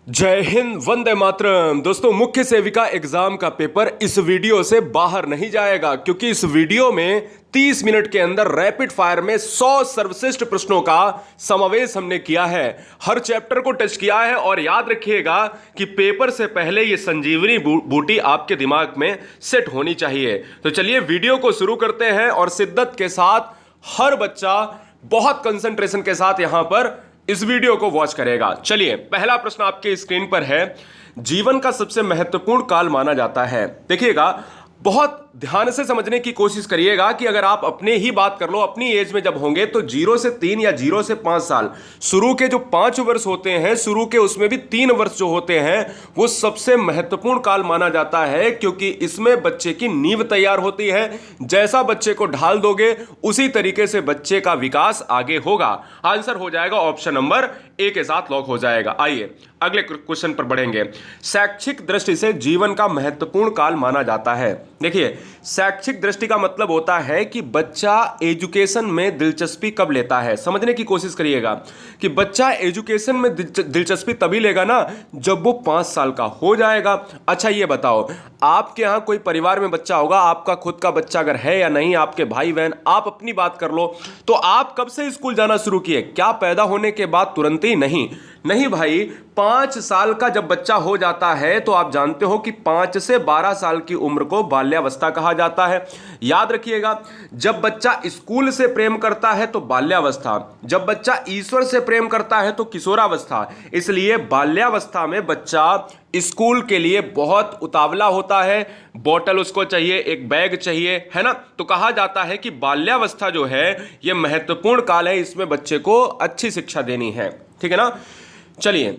जय हिंद, वंदे मातरम। दोस्तों, मुख्य सेविका एग्जाम का पेपर इस वीडियो से बाहर नहीं जाएगा, क्योंकि इस वीडियो में 30 मिनट के अंदर रैपिड फायर में 100 सर्वश्रेष्ठ प्रश्नों का समावेश हमने किया है। हर चैप्टर को टच किया है। और याद रखिएगा कि पेपर से पहले ये संजीवनी बूटी आपके दिमाग में सेट होनी चाहिए। तो चलिए वीडियो को शुरू करते हैं और शिद्दत के साथ हर बच्चा बहुत कंसंट्रेशन के साथ यहां पर इस वीडियो को वॉच करेगा। चलिए, पहला प्रश्न आपके स्क्रीन पर है। जीवन का सबसे महत्वपूर्ण काल माना जाता है। देखिएगा, बहुत ध्यान से समझने की कोशिश करिएगा कि अगर आप अपने ही बात कर लो, अपनी एज में जब होंगे तो 0 से 3 या 0 से 5 साल, शुरू के जो 5 वर्ष होते हैं, शुरू के उसमें भी 3 वर्ष जो होते हैं, वो सबसे महत्वपूर्ण काल माना जाता है, क्योंकि इसमें बच्चे की नींव तैयार होती है। जैसा बच्चे को ढाल दोगे उसी तरीके से बच्चे का विकास आगे होगा। आंसर हो जाएगा ऑप्शन नंबर ए के साथ लॉक हो जाएगा। आइए अगले क्वेश्चन पर बढ़ेंगे। शैक्षिक दृष्टि से जीवन का महत्वपूर्ण काल माना जाता है। देखिए, शैक्षिक दृष्टि का मतलब होता है कि बच्चा एजुकेशन में दिलचस्पी कब लेता है। समझने की कोशिश करिएगा कि बच्चा एजुकेशन में दिलचस्पी तभी लेगा ना जब वो 5 साल का हो जाएगा। अच्छा, ये बताओ, आपके यहां कोई परिवार में बच्चा होगा, आपका खुद का बच्चा अगर है या नहीं, आपके भाई बहन, आप अपनी बात कर लो, तो आप कब से स्कूल जाना शुरू किए? क्या पैदा होने के बाद तुरंत ही? नहीं भाई, 5 साल का जब बच्चा हो जाता है तो आप जानते हो कि 5 से 12 साल की उम्र को बाल्यावस्था कहा जाता है। याद रखिएगा, जब बच्चा स्कूल से प्रेम करता है तो बाल्यावस्था, जब बच्चा ईश्वर से प्रेम करता है तो किशोरावस्था। इसलिए बाल्यावस्था में बच्चा स्कूल के लिए बहुत उतावला होता है। बोतल उसको चाहिए, एक बैग चाहिए, है ना। तो कहा जाता है कि बाल्यावस्था जो है यह महत्वपूर्ण काल है, इसमें बच्चे को अच्छी शिक्षा देनी है। ठीक है ना। चलिए,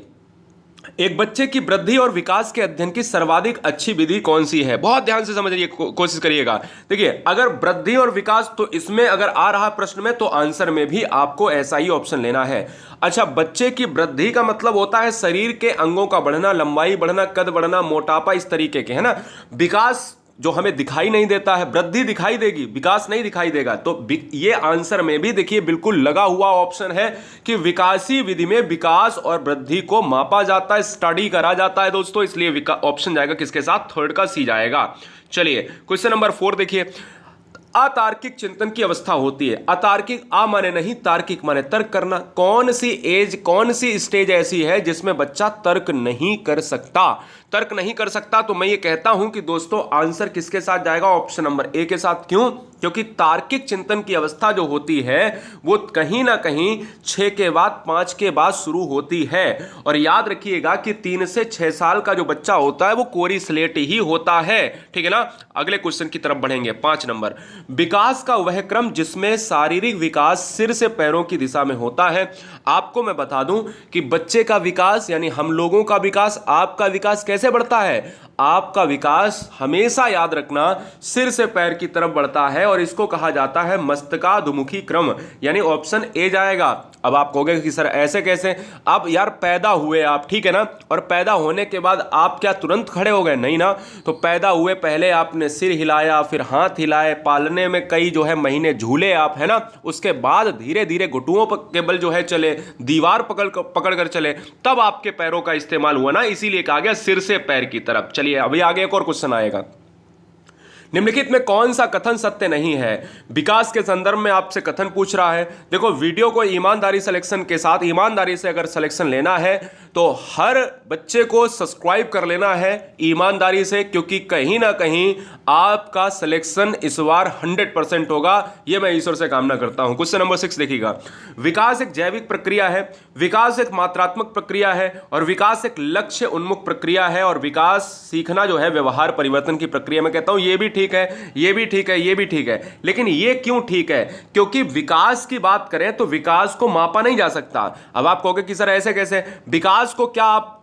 एक बच्चे की वृद्धि और विकास के अध्ययन की सर्वाधिक अच्छी विधि कौन सी है? बहुत ध्यान से समझिए, कोशिश करिएगा। देखिए, अगर वृद्धि और विकास, तो इसमें अगर आ रहा प्रश्न में, तो आंसर में भी आपको ऐसा ही ऑप्शन लेना है। अच्छा, बच्चे की वृद्धि का मतलब होता है शरीर के अंगों का बढ़ना, लंबाई बढ़ना, कद बढ़ना, मोटापा, इस तरीके के, है ना। विकास जो हमें दिखाई नहीं देता है, वृद्धि दिखाई देगी, विकास नहीं दिखाई देगा। तो ये आंसर में भी देखिए बिल्कुल लगा हुआ ऑप्शन है कि विकासीय विधि में विकास और वृद्धि को मापा जाता है, स्टडी करा जाता है दोस्तों। इसलिए ऑप्शन जाएगा किसके साथ? थर्ड का सी जाएगा। चलिए, क्वेश्चन नंबर 4 देखिए। अतार्किक चिंतन की अवस्था होती है। अतार्किक, आ माने नहीं, तार्किक माने तर्क करना। कौन सी एज, कौन सी स्टेज ऐसी है जिसमें बच्चा तर्क नहीं कर सकता? तर्क नहीं कर सकता, तो मैं ये कहता हूं कि दोस्तों आंसर किसके साथ जाएगा? ऑप्शन नंबर ए के साथ। क्यों? क्योंकि तार्किक चिंतन की अवस्था जो होती है वो कहीं ना कहीं 6 के बाद, 5 के बाद शुरू होती है। और याद रखिएगा कि 3 से 6 साल का जो बच्चा होता है वो कोरी स्लेट ही होता है। ठीक है ना। अगले क्वेश्चन की तरफ बढ़ेंगे। 5 नंबर, विकास का वह क्रम जिसमें शारीरिक विकास सिर से पैरों की दिशा में होता है। आपको मैं बता दूं कि बच्चे का विकास, यानी हम लोगों का विकास, आपका विकास कैसे बढ़ता है? आपका विकास हमेशा याद रखना सिर से पैर की तरफ बढ़ता है, और इसको कहा जाता है मस्तकाधुमुखी क्रम, यानी ऑप्शन ए जाएगा। अब आप कहोगे कि सर ऐसे कैसे? अब यार पैदा हुए आप, ठीक है ना, और पैदा होने के बाद आप क्या तुरंत खड़े हो गए? नहीं ना। तो पैदा हुए पहले आपने सिर हिलाया, फिर हाथ हिलाए, पालने में कई जो है महीने झूले आप, है ना। उसके बाद धीरे धीरे घुटुओं पर केबल जो है चले, दीवार पकड़ कर चले, तब आपके पैरों का इस्तेमाल हुआ ना। इसीलिए कहा गया सिर से पैर की तरफ। चलिए, अभी आगे एक और क्वेश्चन आएगा। निम्नलिखित में कौन सा कथन सत्य नहीं है? विकास के संदर्भ में आपसे कथन पूछ रहा है। देखो, वीडियो को ईमानदारी सिलेक्शन के साथ, ईमानदारी से अगर सिलेक्शन लेना है तो हर बच्चे को सब्सक्राइब कर लेना है ईमानदारी से, क्योंकि कहीं ना कहीं आपका सिलेक्शन इस बार 100% होगा। यह मैं ईश्वर से कामना करता हूं। क्वेश्चन नंबर 6 देखिएगा। विकास एक जैविक प्रक्रिया है, विकास एक मात्रात्मक प्रक्रिया है, और विकास एक लक्ष्य उन्मुख प्रक्रिया है, और विकास सीखना जो है व्यवहार परिवर्तन की प्रक्रिया। मैं कहता हूं ये भी ठीक है, ये भी ठीक है, ये भी ठीक है। लेकिन ये क्यों ठीक है? क्योंकि विकास की बात करें तो विकास को मापा नहीं जा सकता। अब आप कहोगे कि सर ऐसे कैसे? विकास को क्या आप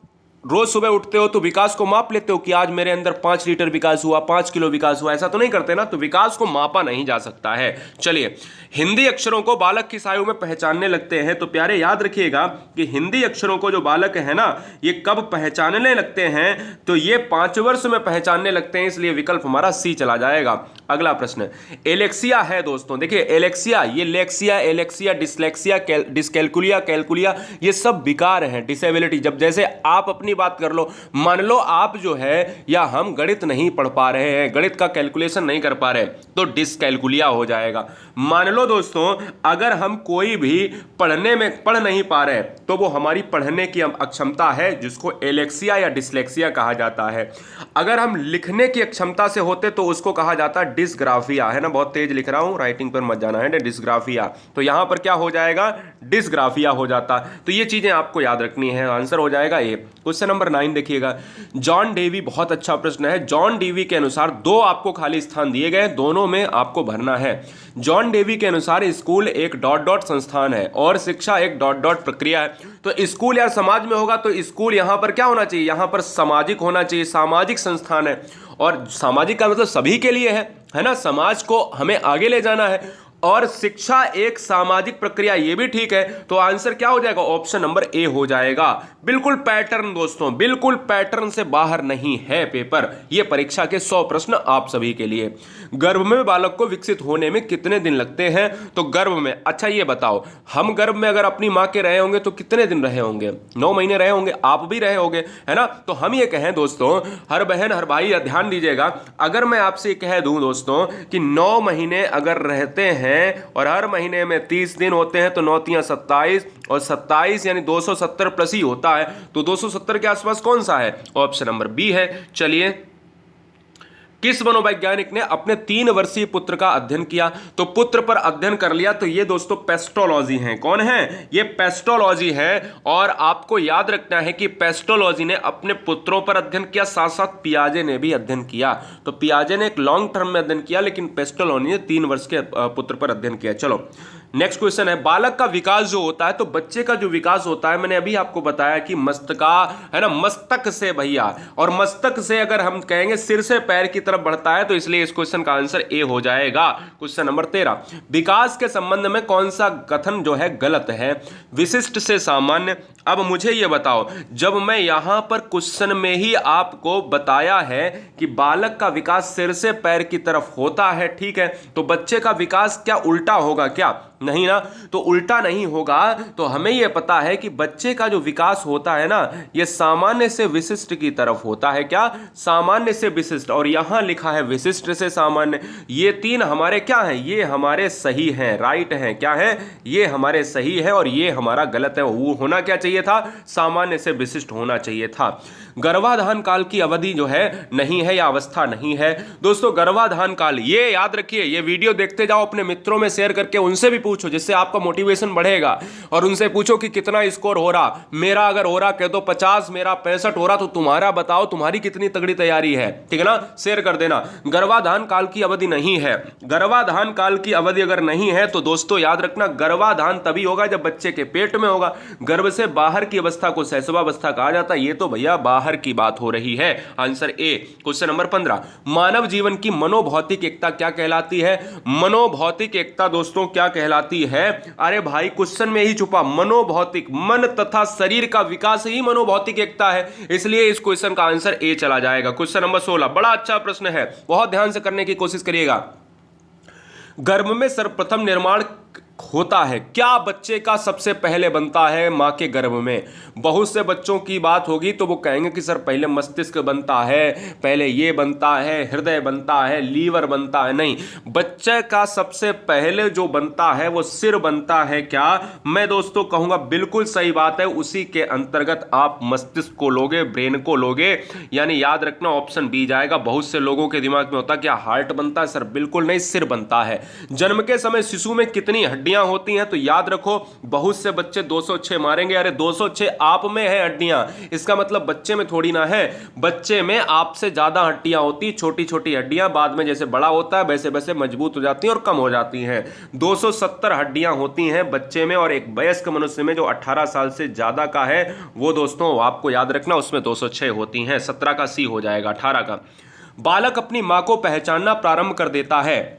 रोज सुबह उठते हो तो विकास को माप लेते हो कि आज मेरे अंदर 5 लीटर विकास हुआ, 5 किलो विकास हुआ? ऐसा तो नहीं करते ना। तो विकास को मापा नहीं जा सकता है। चलिए, हिंदी अक्षरों को बालक किस आयु में पहचानने लगते हैं? तो प्यारे याद रखिएगा कि हिंदी अक्षरों को जो बालक है ना, ये कब पहचानने लगते हैं? तो ये 5 वर्ष में पहचानने लगते हैं। इसलिए विकल्प हमारा सी चला जाएगा। अगला प्रश्न, एलेक्सिया है दोस्तों। देखिए, एलेक्सिया, ये लेक्सिया, एलेक्सिया, डिसलेक्सिया, डिसकैलकुलिया, कैलकुलिया, ये सब विकार हैं, डिसेबिलिटी। जब जैसे आप अपनी अपनी बात कर लो। मान लो आप जो है या हम गणित नहीं पढ़ पा रहे हैं, गणित का कैलकुलेशन नहीं कर पा रहे, तो डिसकैलकुलिया हो जाएगा। मान लो दोस्तों अगर हम कोई भी पढ़ने में पढ़ नहीं पा रहे तो वो हमारी पढ़ने की अक्षमता है, जिसको एलेक्सिया या डिसलेक्सिया कहा जाता है। अगर हम लिखने की अक्षमता से होते तो उसको कहा जाता डिसग्राफिया, है ना, बहुत तेज लिख रहा हूं, राइटिंग पर मत जाना है, डिसग्राफिया। तो यहां पर क्या हो जाएगा, डिसग्राफिया हो जाता। तो ये चीजें आपको याद रखनी है, आंसर हो जाएगा ए। क्वेश्चन नंबर 9 देखिएगा, जॉन डेवी, बहुत अच्छा प्रश्न है। जॉन डेवी के अनुसार दो आपको खाली स्थान दिए गए, दोनों में आपको भरना है। जॉन डेवी के अनुसार स्कूल एक डॉट डॉट संस्थान है और शिक्षा एक डॉट डॉट प्रक्रिया है। तो स्कूल यार समाज में होगा, तो स्कूल यहां पर क्या होना चाहिए, यहां पर सामाजिक होना चाहिए, सामाजिक संस्थान है। और सामाजिक का मतलब सभी के लिए है ना, समाज को हमें आगे ले जाना है। और शिक्षा एक सामाजिक प्रक्रिया, ये भी ठीक है। तो आंसर क्या हो जाएगा, ऑप्शन नंबर ए हो जाएगा। बिल्कुल पैटर्न दोस्तों, बिल्कुल पैटर्न से बाहर नहीं है पेपर। ये परीक्षा के 100 प्रश्न आप सभी के लिए। गर्भ में बालक को विकसित होने में कितने दिन लगते हैं, तो गर्भ में, अच्छा ये बताओ, हम गर्भ में अगर अपनी मां के रहे होंगे तो कितने दिन रहे होंगे, 9 महीने रहे होंगे, आप भी रहे होंगे, है ना। तो हम ये कहें दोस्तों, हर बहन हर भाई ध्यान दीजिएगा, अगर मैं आपसे कह दूं दोस्तों कि 9 महीने अगर रहते हैं और हर महीने में 30 दिन होते हैं, तो 9 तियां 27 और 27 यानी 270 प्लस ही होता है। तो 270 के आसपास कौन सा है, ऑप्शन नंबर बी है। चलिए, किस मनोवैज्ञानिक ने अपने 3 वर्षीय पुत्र का अध्ययन किया, तो पुत्र पर अध्ययन कर लिया, तो ये दोस्तों पेस्टोलॉजी हैं। कौन है, ये पेस्टोलॉजी है। और आपको याद रखना है कि पेस्टोलॉजी ने अपने पुत्रों पर अध्ययन किया, साथ साथ पियाजे ने भी अध्ययन किया। तो पियाजे ने एक लॉन्ग टर्म में अध्ययन किया, लेकिन पेस्टोलॉजी ने 3 वर्ष के पुत्र पर अध्ययन किया। चलो नेक्स्ट क्वेश्चन है, बालक का विकास जो होता है, तो बच्चे का जो विकास होता है, मैंने अभी आपको बताया कि मस्तका, है ना, मस्तक से भैया, और मस्तक से अगर हम कहेंगे सिर से पैर की तरफ बढ़ता है, तो इसलिए इस क्वेश्चन का आंसर ए हो जाएगा। क्वेश्चन नंबर 13, विकास के संबंध में कौन सा कथन जो है गलत है, विशिष्ट से सामान्य। अब मुझे यह बताओ, जब मैं यहां पर क्वेश्चन में ही आपको बताया है कि बालक का विकास सिर से पैर की तरफ होता है, ठीक है, तो बच्चे का विकास क्या उल्टा होगा क्या, नहीं ना, तो उल्टा नहीं होगा। तो हमें यह पता है कि बच्चे का जो विकास होता है ना, यह सामान्य से विशिष्ट की तरफ होता है। क्या, सामान्य से विशिष्ट, और यहां लिखा है विशिष्ट से सामान्य। ये 3 हमारे क्या हैं, ये हमारे सही हैं, राइट हैं, क्या है, ये हमारे सही है, और ये हमारा गलत है। वो होना क्या चाहिए था, सामान्य से विशिष्ट होना चाहिए था। गर्भाधान काल की अवधि जो है नहीं है, या अवस्था नहीं है। दोस्तों गर्भाधान काल, ये याद रखिए, ये वीडियो देखते जाओ, अपने मित्रों में शेयर करके उनसे भी पूछो, जिससे आपका मोटिवेशन बढ़ेगा। और उनसे पूछो कि कितना स्कोर हो रहा, मेरा अगर हो रहा कह दो 50, मेरा 65 हो रहा, तो तुम्हारा बताओ तुम्हारी कितनी तगड़ी तैयारी है, ठीक है ना, शेयर कर देना। गर्भाधान काल की अवधि नहीं है, गर्भाधान काल की अवधि अगर नहीं है तो दोस्तों याद रखना, गर्भाधान तभी होगा जब बच्चे के पेट में होगा। गर्भ से बाहर की अवस्था को शैशवावस्था कहा जाता है। ये तो भैया बाहर की बात हो रही है, आंसर ए। क्वेश्चन नंबर 15, मानव जीवन की मनोभौतिक एकता क्या कहलाती है, मनोभौतिक एकता दोस्तों क्या कहलाती है, अरे भाई क्वेश्चन में ही छुपा, मनोभौतिक, मन तथा शरीर का विकास ही मनोभौतिक एकता है, इसलिए इस क्वेश्चन का आंसर ए चला जाएगा। क्वेश्चन नंबर 16, बड़ा अच्छा प्रश्न है, बहुत ध्यान से करने की कोशिश करिएगा। गर्भ में सर्वप्रथम निर्माण होता है, क्या बच्चे का सबसे पहले बनता है मां के गर्भ में। बहुत से बच्चों की बात होगी तो वो कहेंगे कि सर पहले मस्तिष्क बनता है, पहले ये बनता है, हृदय बनता है, लीवर बनता है। नहीं, बच्चे का सबसे पहले जो बनता है वो सिर बनता है। क्या, मैं दोस्तों कहूंगा बिल्कुल सही बात है, उसी के अंतर्गत आप मस्तिष्क को लोगे, ब्रेन को लोगे, यानी याद रखना ऑप्शन बी जाएगा। बहुत से लोगों के दिमाग में होता क्या हार्ट बनता है, सर बिल्कुल नहीं, सिर बनता है। जन्म के समय शिशु में कितनी हड्डियां होती हैं, तो याद रखो बहुत से बच्चे 206 मारेंगे, अरे 206 आप में है हड्डियां, इसका मतलब बच्चे में थोड़ी ना है, बच्चे में आपसे ज्यादा हड्डियां होती, छोटी छोटी हड्डियां, बाद में जैसे बड़ा होता है वैसे वैसे मजबूत हो जाती हैं और कम हो जाती हैं। 270 हड्डियां होती हैं बच्चे में, और एक वयस्क मनुष्य में जो 18 साल से ज्यादा का है वो दोस्तों आपको याद रखना उसमें 206 होती हैं। 17 का सी हो जाएगा, 18 का। बालक अपनी मां को पहचानना प्रारंभ कर देता है,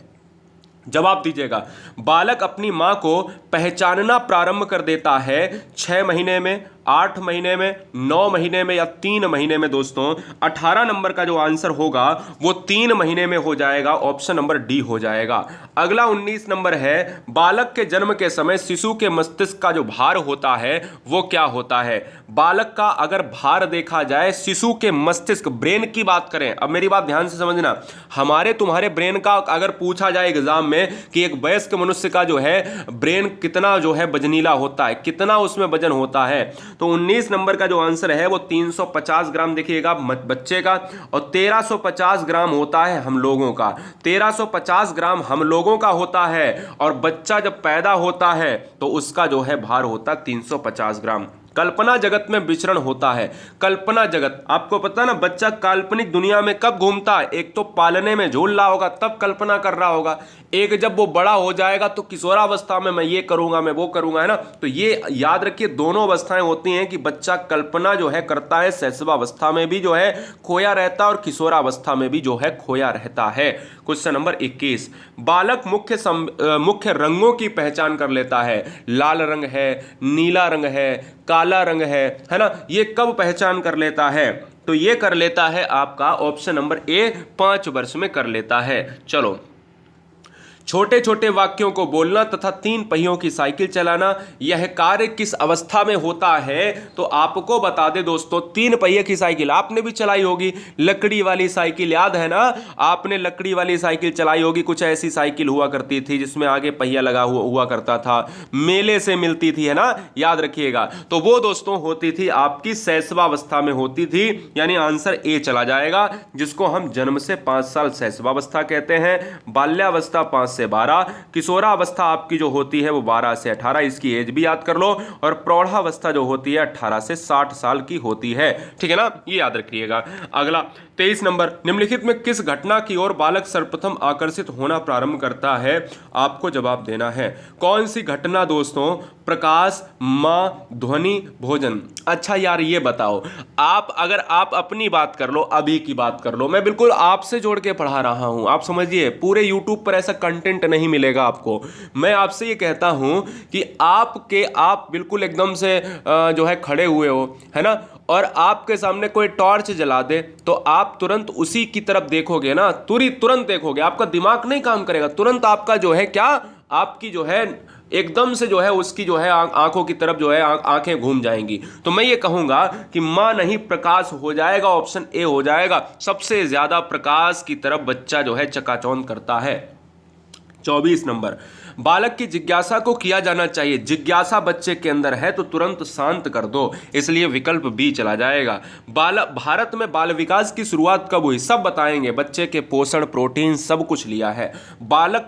जवाब दीजिएगा। बालक अपनी मां को पहचानना प्रारंभ कर देता है 6 महीने में, 8 महीने में, 9 महीने में या 3 महीने में दोस्तों? 18 नंबर का जो आंसर होगा वो 3 महीने में हो जाएगा, ऑप्शन नंबर डी हो जाएगा। अगला 19 नंबर है, बालक के जन्म के समय शिशु के मस्तिष्क का जो भार होता है वो क्या होता है? बालक का अगर भार देखा जाए, शिशु के मस्तिष्क, ब्रेन की बात करें, अब मेरी बात ध्यान से समझना, हमारे तुम्हारे ब्रेन का अगर पूछा जाए एग्जाम में कि एक वयस्क मनुष्य का जो है ब्रेन कितना जो है वजनीला होता है, कितना उसमें वजन होता है, तो 19 नंबर का जो आंसर है वो 350 ग्राम देखिएगा बच्चे का, और 1350 ग्राम होता है हम लोगों का। 1350 ग्राम हम लोगों का होता है, और बच्चा जब पैदा होता है तो उसका जो है भार होता है 350 ग्राम। कल्पना जगत में विचरण होता है। कल्पना जगत, आपको पता है ना, बच्चा काल्पनिक दुनिया में कब घूमता है? एक तो पालने में झूल रहा होगा तब कल्पना कर रहा होगा, एक जब वो बड़ा हो जाएगा तो किशोरावस्था में मैं ये करूंगा, मैं वो करूंगा, है ना। तो ये याद रखिए, दोनों अवस्थाएं होती हैं कि बच्चा कल्पना जो है करता है, शैशवावस्था में भी जो है खोया रहता है और किशोरावस्था में भी जो है खोया रहता है। क्वेश्चन नंबर 21, बालक मुख्य रंगों की पहचान कर लेता है। लाल रंग है, नीला रंग है, काला रंग है ना, ये कब पहचान कर लेता है? तो ये कर लेता है आपका ऑप्शन नंबर ए, 5 वर्ष में कर लेता है। चलो, छोटे छोटे वाक्यों को बोलना तथा 3 पहियों की साइकिल चलाना, यह कार्य किस अवस्था में होता है? तो आपको बता दे दोस्तों, 3 पहिए की साइकिल आपने भी चलाई होगी, लकड़ी वाली साइकिल याद है ना, आपने लकड़ी वाली साइकिल चलाई होगी। कुछ ऐसी साइकिल हुआ करती थी जिसमें आगे पहिया लगा हुआ करता था, मेले से मिलती थी, है ना, याद रखिएगा। तो वो दोस्तों होती थी आपकी शैशवावस्था में होती थी, यानी आंसर ए चला जाएगा, जिसको हम जन्म से 5 साल शैशवावस्था कहते हैं। बाल्यावस्था 5 से 12, किशोरावस्था आपकी जो होती है वो 12 से 18, इसकी एज भी याद कर लो, और प्रौढ़ावस्था जो होती है 18 से 60 साल की होती है, ठीक है ना, ये याद रखिएगा। अगला 23 नंबर, निम्नलिखित में किस घटना की ओर बालक सर्वप्रथम आकर्षित होना प्रारंभ करता है? आपको जवाब देना है। कौन सी घटना दोस्तों? प्रकाश, मां, ध्वनि, भोजन। अच्छा यार ये बताओ, अगर आप अपनी बात कर लो, अभी की बात कर लो, मैं बिल्कुल आपसे जोड़ के पढ़ा रहा हूं, आप समझिए, पूरे यूट्यूब पर ऐसा कंटेंट नहीं मिलेगा आपको। मैं आपसे ये कहता हूं कि आप बिल्कुल एकदम से जो है खड़े हुए हो, है ना, और आपके सामने कोई टॉर्च जला दे तो आप तुरंत उसी की तरफ देखोगे ना, तुरंत देखोगे, आपका दिमाग नहीं काम करेगा, तुरंत आपका जो है क्या, आपकी जो है एकदम से जो है उसकी जो है आंखों की तरफ जो है आंखें घूम जाएंगी। तो मैं ये कहूंगा कि मां नहीं, प्रकाश हो जाएगा, ऑप्शन ए हो जाएगा। सबसे ज्यादा प्रकाश की तरफ बच्चा जो है चकाचौंध करता है। 24 नंबर, बालक की जिज्ञासा को किया जाना चाहिए। जिज्ञासा बच्चे के अंदर है तो तुरंत शांत कर दो, इसलिए विकल्प बी चला जाएगा। भारत में बाल विकास की शुरुआत कब हुई? सब बताएंगे, बच्चे के पोषण, प्रोटीन सब कुछ लिया है। भारत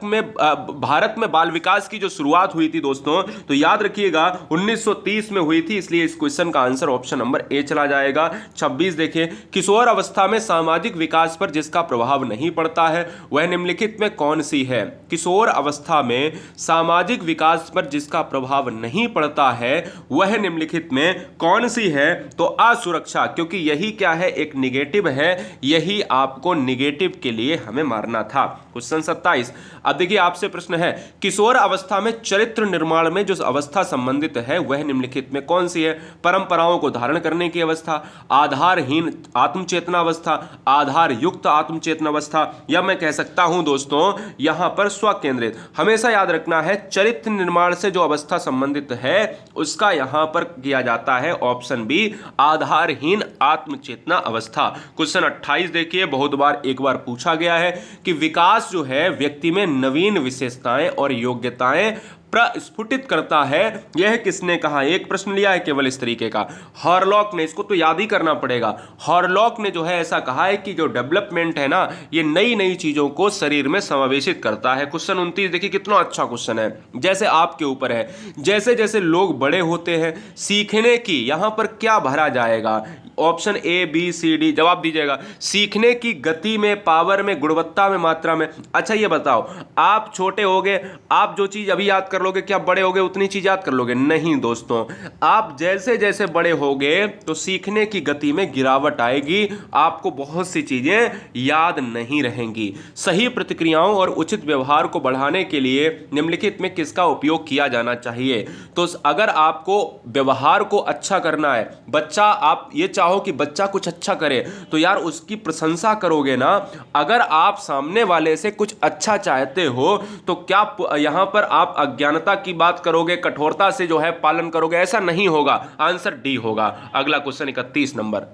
में बाल विकास की जो शुरुआत हुई थी दोस्तों, तो याद रखिएगा 1930 में हुई थी, इसलिए इस क्वेश्चन का आंसर ऑप्शन नंबर ए चला जाएगा। 26 देखिए, किशोर अवस्था में सामाजिक विकास पर जिसका प्रभाव नहीं पड़ता है वह निम्नलिखित में कौन सी है? किशोर अवस्था में सामाजिक विकास पर जिसका प्रभाव नहीं पड़ता है वह निम्नलिखित में कौन सी है? तो असुरक्षा, क्योंकि यही क्या है, एक निगेटिव है, यही आपको निगेटिव के लिए हमें मारना था। क्वेश्चन 27, अब देखिए आपसे प्रश्न है, किशोर अवस्था में चरित्र निर्माण में जो अवस्था संबंधित है वह निम्नलिखित में कौन सी है? परंपराओं को धारण करने की अवस्था, आधारहीन आत्मचेतना अवस्था, आधार युक्त आत्मचेतना अवस्था, या मैं कह सकता हूं दोस्तों यहां पर स्व केंद्रित। हमेशा याद रखना है, चरित्र निर्माण से जो अवस्था संबंधित है उसका यहां पर किया जाता है ऑप्शन बी, आधारहीन आत्मचेतना अवस्था। क्वेश्चन 28 देखिए, बहुत बार एक बार पूछा गया है कि विकास जो है व्यक्ति में नवीन विशेषताएं और योग्यताएं प्रस्फुटित करता है, यह किसने कहा? एक प्रश्न लिया है केवल इस तरीके का, हॉरलॉक ने, इसको तो याद ही करना पड़ेगा। हॉरलॉक ने जो है ऐसा कहा है कि जो डेवलपमेंट है ना, ये नई नई चीजों को शरीर में समावेशित करता है। क्वेश्चन 29 देखिए, कितना अच्छा क्वेश्चन है, जैसे आपके ऊपर है, जैसे जैसे लोग बड़े होते हैं सीखने की, यहां पर क्या भरा जाएगा? Option A B C D जवाब दीजिएगा। सीखने की गति में, पावर में, गुणवत्ता में, मात्रा में। अच्छा ये बताओ, आप छोटे होगे, आप जो चीज अभी याद कर लोगे, क्या बड़े होगे उतनी चीज याद कर लोगे? नहीं दोस्तों, आप जैसे जैसे बड़े होगे तो सीखने की गति में गिरावट आएगी, आपको बहुत सी चीजें याद नहीं रहेंगी। सही प्रतिक्रियाओं और उचित व्यवहार को बढ़ाने के लिए निम्नलिखित में किसका उपयोग किया जाना चाहिए? तो अगर आपको व्यवहार को अच्छा करना है, बच्चा, आप ये चाहो कि बच्चा कुछ अच्छा करे, तो यार उसकी प्रशंसा करोगे ना। अगर आप सामने वाले से कुछ अच्छा चाहते हो तो क्या यहां पर आप अज्ञानता की बात करोगे, कठोरता से जो है पालन करोगे? ऐसा नहीं होगा। आंसर डी होगा। अगला क्वेश्चन 31 नंबर,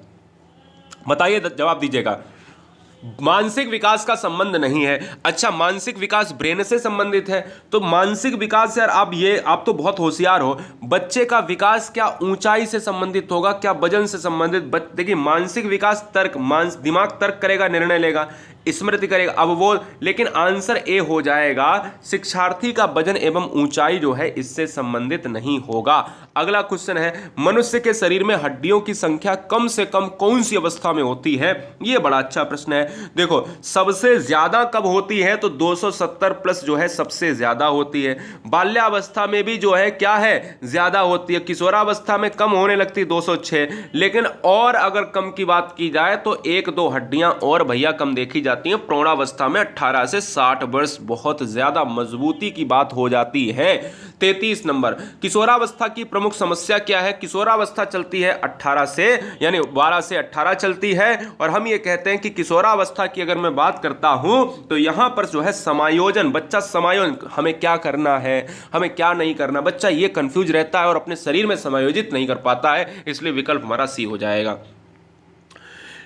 बताइए, जवाब दीजिएगा। मानसिक विकास का संबंध नहीं है। अच्छा, मानसिक विकास ब्रेन से संबंधित है, तो मानसिक विकास, यार आप तो बहुत होशियार हो। बच्चे का विकास क्या ऊंचाई से संबंधित होगा, क्या वजन से संबंधित? देखिए, मानसिक विकास तर्क, दिमाग तर्क करेगा, निर्णय लेगा, स्मृति करेगा, अब वो, लेकिन आंसर ए हो जाएगा। शिक्षार्थी का वजन एवं ऊंचाई जो है इससे संबंधित नहीं होगा। अगला क्वेश्चन है, मनुष्य के शरीर में हड्डियों की संख्या कम से कम कौन सी अवस्था में होती है? यह बड़ा अच्छा प्रश्न है। देखो, सबसे ज्यादा कब होती है? तो 270 प्लस जो है सबसे ज्यादा होती है। बाल्यावस्था में भी जो है क्या है, ज्यादा होती है। किशोरावस्था में कम होने लगती है 206, लेकिन और अगर कम की बात की जाए तो 1-2 हड्डियां और भैया कम देखी जाती हैं। प्रौढ़ावस्था में 18 से 60 वर्ष बहुत ज्यादा मजबूती की बात हो जाती है। 33 नंबर, किशोरावस्था की प्रमुख समस्या क्या है? किशोरावस्था चलती है 18 से, यानी 12 से 18 चलती है, और हम ये कहते हैं कि किशोरावस्था की अगर मैं बात करता हूं तो यहां पर जो है समायोजन, बच्चा समायोजन, हमें क्या करना है, हमें क्या नहीं करना, बच्चा ये कंफ्यूज रहता है और अपने शरीर में समायोजित नहीं कर पाता है, इसलिए विकल्प हमारा सी हो जाएगा।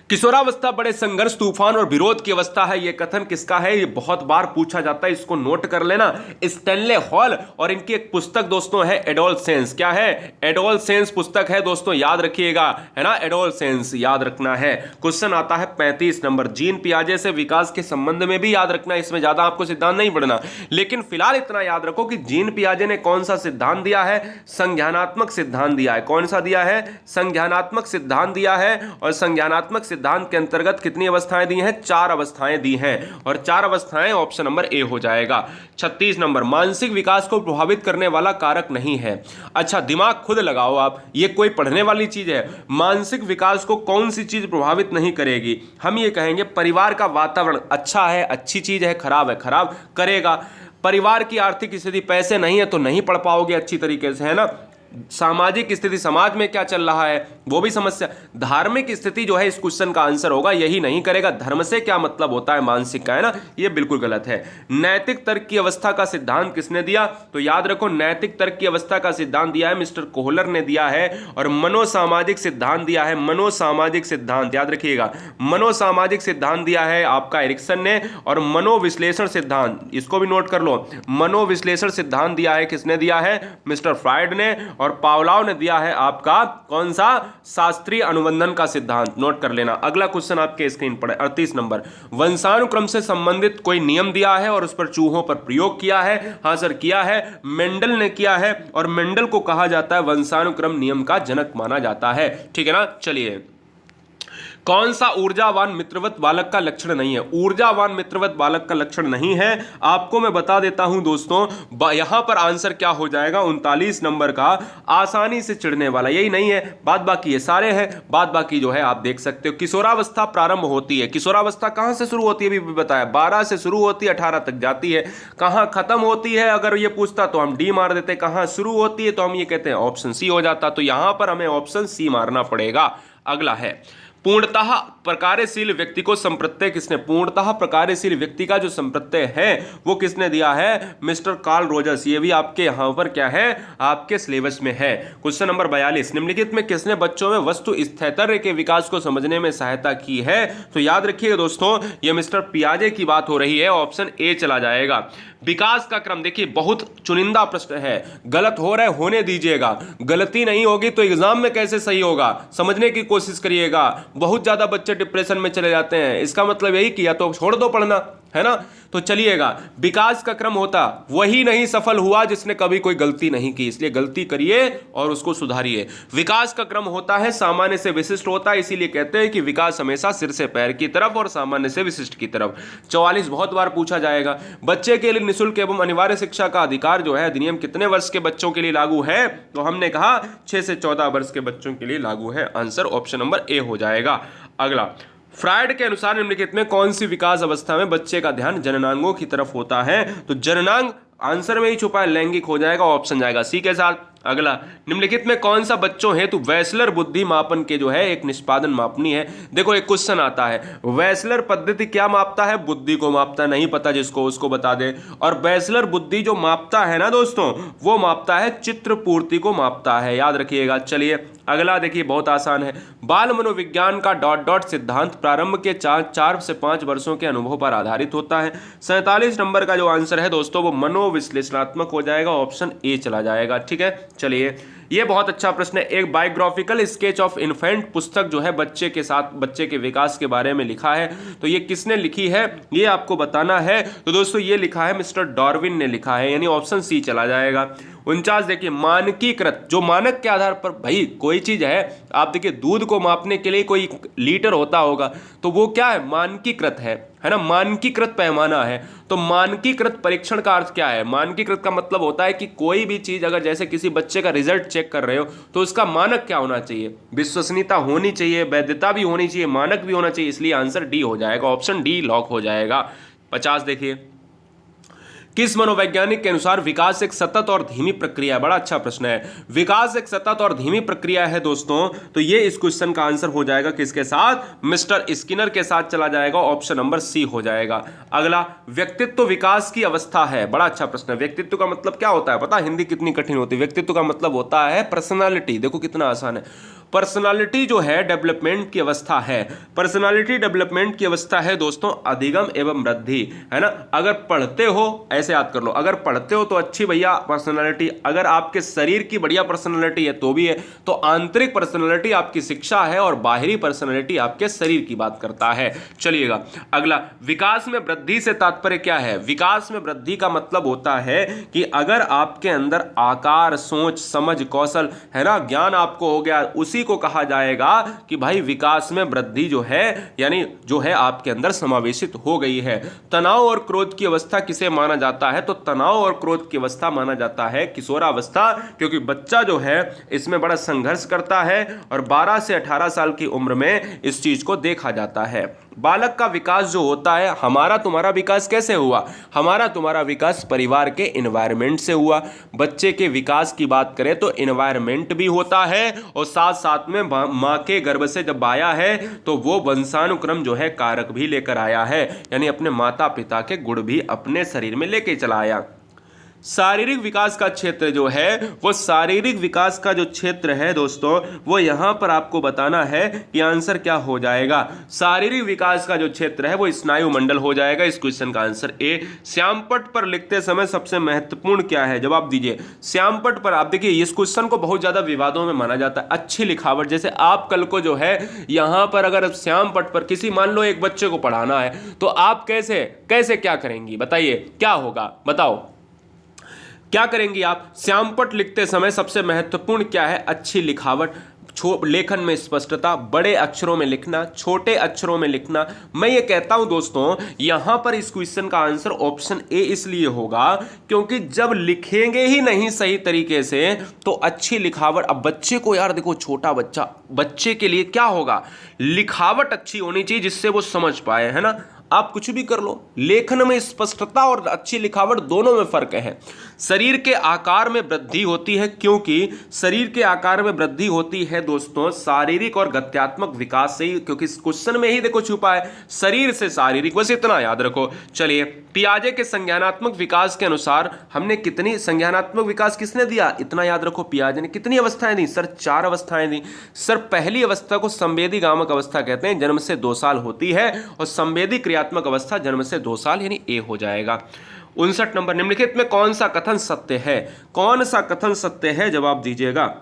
किशोरावस्था बड़े संघर्ष, तूफान और विरोध की अवस्था है, यह कथन किसका है? ये बहुत बार पूछा जाता है, इसको नोट कर लेना। स्टैनले हॉल और इनकी एक पुस्तक दोस्तों है एडोलसेंस। क्या है? एडोलसेंस पुस्तक है दोस्तों, याद रखिएगा, है ना, एडोलसेंस याद रखना है। क्वेश्चन आता है 35 नंबर, जीन पियाजे से विकास के संबंध में भी याद रखना है, इसमें ज्यादा आपको सिद्धांत नहीं पढ़ना, लेकिन फिलहाल इतना याद रखो कि जीन पियाजे ने कौन सा सिद्धांत दिया है? संज्ञानात्मक सिद्धांत दिया है। कौन सा दिया है? संज्ञानात्मक सिद्धांत दिया है, और संज्ञानात्मक सिद्धांत के अंतर्गत कितनी अवस्थाएं दी हैं? 4 अवस्थाएं दी हैं, और 4 अवस्थाएं ऑप्शन नंबर ए हो जाएगा। 36 नंबर, मानसिक विकास को प्रभावित करने वाला कारक नहीं है। अच्छा, दिमाग खुद लगाओ आप, ये कोई पढ़ने वाली चीज है? मानसिक विकास को कौन सी चीज प्रभावित नहीं करेगी? हम ये कहेंगे परिवार का वातावरण अच्छा है, अच्छी चीज है, खराब करेगा। परिवार की आर्थिक स्थिति, पैसे नहीं है तो नहीं पढ़ पाओगे अच्छी तरीके से, है ना। सामाजिक स्थिति, समाज में क्या चल रहा है वो भी समस्या। धार्मिक स्थिति जो है इस क्वेश्चन का आंसर होगा, यही नहीं करेगा। धर्म से क्या मतलब होता है? मानसिक का, है ना, ये बिल्कुल गलत है। नैतिक तर्क की अवस्था का सिद्धांत किसने दिया? तो याद रखो, नैतिक तर्क की अवस्था का सिद्धांत दिया है मिस्टर कोहलर ने दिया है, और मनोसामाजिक सिद्धांत दिया है, मनोसामाजिक सिद्धांत याद रखिएगा, मनोसामाजिक सिद्धांत दिया है आपका एरिक्सन ने, और मनोविश्लेषण सिद्धांत, इसको भी नोट कर लो, मनोविश्लेषण सिद्धांत दिया है किसने दिया है? मिस्टर फ्रायड ने, और पावलोव ने दिया है आपका कौन सा? शास्त्रीय अनुबंधन का सिद्धांत, नोट कर लेना। अगला क्वेश्चन आपके स्क्रीन पर 38 नंबर, वंशानुक्रम से संबंधित कोई नियम दिया है और उस पर चूहों पर प्रयोग किया है? हां सर, किया है, मेंडल ने किया है, और मेंडल को कहा जाता है वंशानुक्रम नियम का जनक माना जाता है, ठीक है ना। चलिए, कौन सा ऊर्जावान मित्रवत बालक का लक्षण नहीं है? ऊर्जावान मित्रवत बालक का लक्षण नहीं है, आपको मैं बता देता हूं दोस्तों। यहां पर आंसर क्या हो जाएगा 39 नंबर का? आसानी से चिढ़ने वाला, यही नहीं है, बाद बाकी ये सारे हैं, बाद बाकी जो है आप देख सकते हो। किशोरावस्था प्रारंभ होती है, किशोरावस्था कहां से शुरू होती है? अभी बताया 12 से शुरू होती है, 18 तक जाती है। कहां खत्म होती है अगर ये पूछता तो हम डी मार देते, कहां शुरू होती है तो हम ये कहते हैं ऑप्शन सी हो जाता, तो यहां पर हमें ऑप्शन सी मारना पड़ेगा। अगला है, पूर्णतः प्रकार्यशील व्यक्ति को संप्रत्यय किसने? पूर्णतः प्रकार्यशील व्यक्ति का जो संप्रत्यय है वो किसने दिया है? Mister Carl Rogers. ये भी आपके यहां पर क्या है, आपके सिलेबस में है। क्वेश्चन नंबर 42, निम्नलिखित में किसने बच्चों में वस्तु स्थैर्य के विकास को समझने में सहायता की है? तो याद रखिएगा दोस्तों, ये मिस्टर पियाजे की बात हो रही है, ऑप्शन ए चला जाएगा। विकास का क्रम, देखिए बहुत चुनिंदा प्रश्न है, गलत हो रहा है होने दीजिएगा, गलती नहीं होगी तो एग्जाम में कैसे सही होगा, समझने की कोशिश करिएगा। बहुत ज्यादा बच्चे डिप्रेशन में चले जाते हैं, इसका मतलब यही कि या तो छोड़ दो पढ़ना, है ना। तो चलिएगा, विकास का क्रम होता वही नहीं सफल हुआ जिसने कभी कोई गलती नहीं की, इसलिए गलती करिए और उसको सुधारिए। विकास का क्रम होता है सामान्य से विशिष्ट होता है, इसीलिए कहते हैं कि विकास हमेशा सिर से पैर की तरफ और सामान्य से विशिष्ट की तरफ। 44 बहुत बार पूछा जाएगा, बच्चे के लिए निःशुल्क एवं अनिवार्य शिक्षा का अधिकार जो है अधिनियम कितने वर्ष के बच्चों के लिए लागू है? तो हमने कहा 6 से 14 वर्ष के बच्चों के लिए लागू है। आंसर ऑप्शन नंबर ए हो जाएगा। अगला, फ्रायड के अनुसार निम्नलिखित में कौन सी विकास अवस्था में बच्चे का ध्यान जननांगों की तरफ होता है? तो जननांग आंसर में ही छुपा है, लैंगिक हो जाएगा, ऑप्शन जाएगा सी के साथ। अगला, निम्नलिखित में कौन सा बच्चों हेतु वेसलर बुद्धि मापन के जो है एक निष्पादन मापनी है? देखो एक क्वेश्चन आता है, वेसलर पद्धति क्या मापता है? बुद्धि को मापता, नहीं पता जिसको उसको बता दे। और वेसलर बुद्धि जो मापता है ना दोस्तों, वो मापता है चित्र पूर्ति को मापता है, याद रखिएगा। चलिए अगला देखिए, बहुत आसान है। बाल मनोविज्ञान का डॉट डॉट सिद्धांत प्रारंभ के 4 से 5 वर्षों के अनुभव पर आधारित होता है। 47 नंबर का जो आंसर है दोस्तों वो मनोविश्लेषणात्मक हो जाएगा, ऑप्शन ए चला जाएगा। ठीक है, चलिए ये बहुत अच्छा प्रश्न है। एक बायोग्राफिकल स्केच ऑफ इन्फेंट पुस्तक जो है बच्चे के साथ बच्चे के विकास के बारे में लिखा है, तो ये किसने लिखी है ये आपको बताना है। तो दोस्तों ये लिखा है मिस्टर डार्विन ने लिखा है, यानी ऑप्शन सी चला जाएगा। 49 देखिए, मानकीकृत, जो मानक के आधार पर भाई कोई चीज है, आप देखिए दूध को मापने के लिए कोई लीटर होता होगा, तो वो क्या है? मानकीकृत है ना, मानकीकृत पैमाना है। तो मानकीकृत परीक्षण का अर्थ क्या है? मानकीकृत का मतलब होता है कि कोई भी चीज अगर जैसे किसी बच्चे का रिजल्ट चेक कर रहे हो तो उसका मानक क्या होना चाहिए? विश्वसनीयता होनी चाहिए, वैधता भी होनी चाहिए, मानक भी होना चाहिए, इसलिए आंसर डी हो जाएगा, ऑप्शन डी लॉक हो जाएगा। 50 देखिए, किस मनोवैज्ञानिक के अनुसार विकास एक सतत और धीमी प्रक्रिया है? बड़ा अच्छा प्रश्न है। विकास एक सतत और धीमी प्रक्रिया है दोस्तों, तो ये इस क्वेश्चन का आंसर हो जाएगा किसके साथ? मिस्टर स्किनर के साथ चला जाएगा, ऑप्शन नंबर सी हो जाएगा। अगला, व्यक्तित्व विकास की अवस्था है। बड़ा अच्छा प्रश्न है। व्यक्तित्व का मतलब क्या होता है पता? हिंदी कितनी कठिन होती है। व्यक्तित्व का मतलब होता है पर्सनालिटी। देखो कितना आसान है। पर्सनालिटी जो है डेवलपमेंट की अवस्था है। पर्सनालिटी डेवलपमेंट की अवस्था है दोस्तों अधिगम एवं वृद्धि, है ना। अगर पढ़ते हो, ऐसे याद कर लो, अगर पढ़ते हो तो अच्छी भैया पर्सनालिटी, अगर आपके शरीर की बढ़िया पर्सनालिटी है तो भी है। तो आंतरिक पर्सनालिटी आपकी शिक्षा है और बाहरी पर्सनालिटी आपके शरीर की बात करता है। चलिएगा अगला, विकास में वृद्धि से तात्पर्य क्या है? विकास में वृद्धि का मतलब होता है कि अगर आपके अंदर आकार, सोच, समझ, कौशल, है ना, ज्ञान आपको हो गया, उसी को कहा जाएगा कि भाई विकास में वृद्धि जो है यानी जो है आपके अंदर समावेशित हो गई है। तनाव और क्रोध की अवस्था किसे माना जाता है? तो तनाव और क्रोध की अवस्था माना जाता है किशोरावस्था, क्योंकि बच्चा जो है इसमें बड़ा संघर्ष करता है और 12 से 18 साल की उम्र में इस चीज को देखा जाता है। बालक का विकास जो होता है, हमारा तुम्हारा विकास कैसे हुआ? हमारा तुम्हारा विकास परिवार के एनवायरनमेंट से हुआ। बच्चे के विकास की बात करें तो एनवायरनमेंट भी होता है और साथ साथ में मां के गर्भ से जब आया है तो वो वंशानुक्रम जो है कारक भी लेकर आया है, यानी अपने माता पिता के गुण भी अपने शरीर में लेके चला आया। शारीरिक विकास का क्षेत्र जो है वो शारीरिक विकास का जो क्षेत्र है दोस्तों वो यहां पर आपको बताना है कि आंसर क्या हो जाएगा। शारीरिक विकास का जो क्षेत्र है वो स्नायु मंडल हो जाएगा। इस क्वेश्चन का आंसर ए। श्यामपट्ट पर लिखते समय सबसे महत्वपूर्ण क्या है? जवाब दीजिए। श्यामपट्ट पर आप देखिए इस क्वेश्चन को बहुत ज्यादा विवादों में माना जाता है। अच्छी लिखावट, जैसे आप कल को जो है यहां पर अगर श्यामपट्ट पर किसी मान लो एक बच्चे को पढ़ाना है तो आप कैसे कैसे क्या करेंगी? बताइए क्या होगा, बताओ क्या करेंगी आप? श्यामपट्ट लिखते समय सबसे महत्वपूर्ण क्या है? अच्छी लिखावट, लेखन में स्पष्टता, बड़े अक्षरों में लिखना, छोटे अक्षरों में लिखना। मैं ये कहता हूं दोस्तों यहां पर इस क्वेश्चन का आंसर ऑप्शन ए इसलिए होगा क्योंकि जब लिखेंगे ही नहीं सही तरीके से तो अच्छी लिखावट, अब बच्चे को यार देखो, छोटा बच्चा, बच्चे के लिए क्या होगा? लिखावट अच्छी होनी चाहिए जिससे वो समझ पाए, है ना। आप कुछ भी कर लो, लेखन में स्पष्टता और अच्छी लिखावट दोनों में फर्क है। शरीर के आकार में वृद्धि होती है, क्योंकि शरीर के आकार में वृद्धि होती है दोस्तों शारीरिक और गत्यात्मक विकास से ही, क्योंकि इस क्वेश्चन में ही देखो छुपा है शरीर से शारीरिक, बस इतना याद रखो। चलिए, पियाजे के संज्ञानात्मक विकास के अनुसार हमने कितनी संज्ञानात्मक विकास किसने दिया? इतना याद रखो, पियाजे ने कितनी अवस्थाएं दी? सर 4 अवस्थाएं दी। सर पहली अवस्था को संवेदी गामक अवस्था कहते हैं, जन्म से 2 साल होती है, और संवेदी क्रियात्मक अवस्था जन्म से 2 साल, यानी ए हो जाएगा। 59 नंबर, निम्नलिखित में कौन सा कथन सत्य है? कौन सा कथन सत्य है? जवाब दीजिएगा।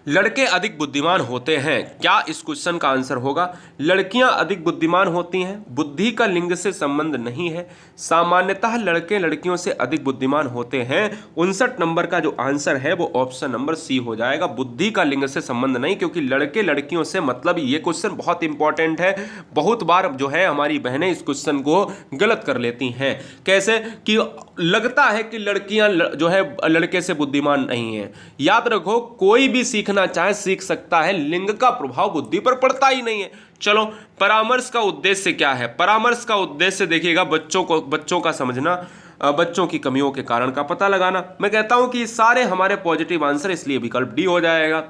लड़के अधिक बुद्धिमान होते हैं, क्या इस क्वेश्चन का आंसर होगा? लड़कियां अधिक बुद्धिमान होती हैं, बुद्धि का लिंग से संबंध नहीं है, सामान्यतः लड़के लड़कियों से अधिक बुद्धिमान होते हैं। 59 नंबर का जो आंसर है वो ऑप्शन नंबर सी हो जाएगा, बुद्धि का लिंग से संबंध नहीं, क्योंकि लड़के लड़कियों से मतलब ये क्वेश्चन बहुत इंपॉर्टेंट है। बहुत बार जो है हमारी बहनें इस क्वेश्चन को गलत कर लेती हैं। कैसे कि लगता है कि लड़कियां जो है लड़के से बुद्धिमान नहीं है। याद रखो, कोई भी सीखना चाहे सीख सकता है, लिंग का प्रभाव बुद्धि पर पड़ता ही नहीं है। चलो, परामर्श का उद्देश्य क्या है? परामर्श का उद्देश्य देखिएगा, बच्चों का समझना, बच्चों की कमियों के कारण का पता लगाना। मैं कहता हूं कि सारे हमारे पॉजिटिव आंसर, इसलिए विकल्प डी हो जाएगा।